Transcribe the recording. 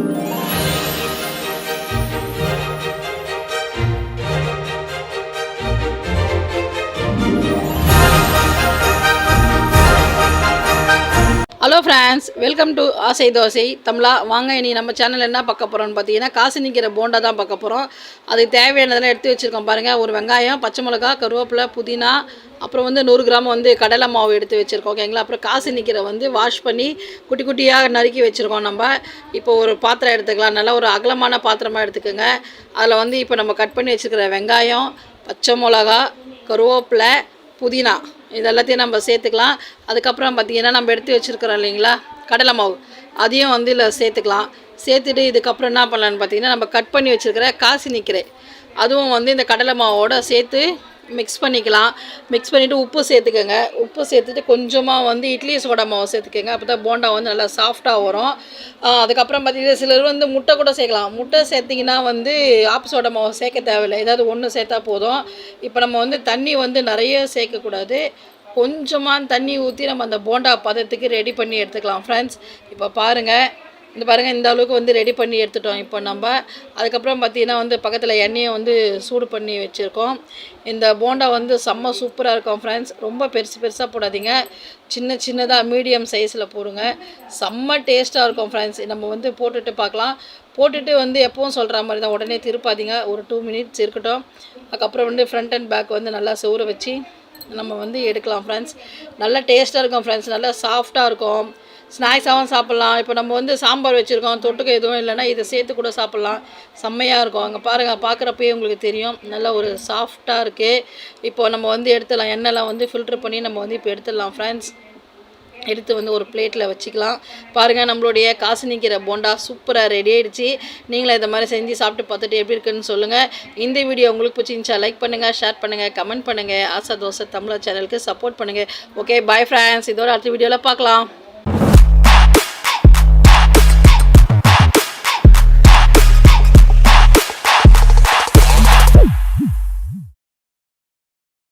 Hello friends, welcome to ஆசை தோசை தமிழா. வாங்க, இனி நம்ம சேனல் என்ன பார்க்க போகிறோம்னு பார்த்தீங்கன்னா, காசு நிற்கிற போண்டா தான் பார்க்க போகிறோம். அதுக்கு தேவையானதெல்லாம் எடுத்து வச்சுருக்கோம் பாருங்கள். ஒரு வெங்காயம், பச்சை மிளகா, கருவேப்பிலை, புதினா, அப்புறம் 100 கிராம் கடலை மாவு எடுத்து வச்சுருக்கோம். ஓகேங்களா. அப்புறம் காசு நிற்கிற வாஷ் பண்ணி குட்டி குட்டியாக நறுக்கி வச்சுருக்கோம். நம்ம இப்போ ஒரு பாத்திரம் எடுத்துக்கலாம். நல்லா ஒரு அகலமான பாத்திரமாக எடுத்துக்கோங்க. அதில் இப்போ நம்ம கட் பண்ணி வச்சுருக்கிற வெங்காயம், பச்சை மிளகா, கருவேப்பிலை, புதினா இதெல்லாத்தையும் நம்ம சேர்த்துக்கலாம். அதுக்கப்புறம் பார்த்திங்கன்னா, நம்ம எடுத்து வச்சுருக்கிறோம் இல்லைங்களா கடலை மாவு, அதையும் இதில் சேர்த்துக்கலாம். சேர்த்துட்டு இதுக்கப்புறம் என்ன பண்ணலான்னு பார்த்திங்கன்னா, நம்ம கட் பண்ணி வச்சுருக்கிற காசு நிற்கிறேன் அதுவும் இந்த கடலை மாவோடு சேர்த்து மிக்ஸ் பண்ணிக்கலாம். மிக்ஸ் பண்ணிவிட்டு உப்பு சேர்த்துக்கோங்க. உப்பு சேர்த்துட்டு கொஞ்சமாக இட்லி சோடா மாவு சேர்த்துக்கோங்க. அப்போ தான் போண்டா நல்லா சாஃப்டாக வரும். அதுக்கப்புறம் பார்த்திங்கன்னா, சிலர் முட்டை கூட சேர்க்கலாம். முட்டை சேர்த்திங்கன்னா ஆப்பு சோடா மாவு சேர்க்க தேவையில்லை. ஏதாவது ஒன்று சேர்த்தா போதும். இப்போ நம்ம தண்ணி நிறைய சேர்க்கக்கூடாது. கொஞ்சமாக தண்ணி ஊற்றி நம்ம அந்த போண்டா பதத்துக்கு ரெடி பண்ணி எடுத்துக்கலாம் ஃப்ரெண்ட்ஸ். இப்போ பாருங்கள், இந்த அளவுக்கு ரெடி பண்ணி எடுத்துட்டோம். இப்போ நம்ம அதுக்கப்புறம் பார்த்திங்கன்னா பக்கத்தில் எண்ணெயை சூடு பண்ணி வச்சுருக்கோம். இந்த போண்டா செம்ம சூப்பராக இருக்கும் ஃப்ரெண்ட்ஸ். ரொம்ப பெருசாக போடாதீங்க, சின்னதாக மீடியம் சைஸில் போடுங்க. செம்ம டேஸ்ட்டாக இருக்கும் ஃப்ரெண்ட்ஸ். நம்ம போட்டுட்டு பார்க்கலாம். போட்டுட்டு எப்பவும் சொல்கிற மாதிரி தான், உடனே திருப்பாதீங்க. ஒரு 2 மினிட்ஸ் இருக்கட்டும். அதுக்கப்புறம் ஃப்ரண்ட் அண்ட் பேக் நல்லா சவுற வச்சு நம்ம எடுக்கலாம் ஃப்ரெண்ட்ஸ். நல்லா டேஸ்ட்டாக இருக்கும் ஃப்ரெண்ட்ஸ். நல்லா சாஃப்டாக இருக்கும். ஸ்நாக்ஸாகவும் சாப்பிட்லாம். இப்போ நம்ம சாம்பார் வச்சுருக்கோம், தொட்டுக்க எதுவும் இல்லைன்னா இதை சேர்த்து கூட சாப்பிட்லாம். செம்மையாக இருக்கும். அங்கே பாருங்கள், பார்க்குறப்பயே உங்களுக்கு தெரியும் நல்லா ஒரு சாஃப்டாக இருக்குது. இப்போ நம்ம எடுத்துடலாம். எண்ணெய்லாம் ஃபில்ட்ரு பண்ணி நம்ம இப்போ எடுத்துடலாம் ஃப்ரெண்ட்ஸ். எடுத்து ஒரு பிளேட்டில் வச்சுக்கலாம். பாருங்கள், நம்மளுடைய காசு நிற்கிற போண்டா சூப்பராக ரெடி ஆகிடுச்சு. நீங்களும் இதை மாதிரி செஞ்சு சாப்பிட்டு பார்த்துட்டு எப்படி இருக்குன்னு சொல்லுங்கள். இந்த வீடியோ உங்களுக்கு பிடிச்சிருந்துச்சா லைக் பண்ணுங்கள், ஷேர் பண்ணுங்கள், கமெண்ட் பண்ணுங்கள். ஆசை தோசை தமிழா சேனலுக்கு சப்போர்ட் பண்ணுங்கள். Okay, bye friends. இதோட அடுத்த வீடியோவில் பார்க்கலாம்.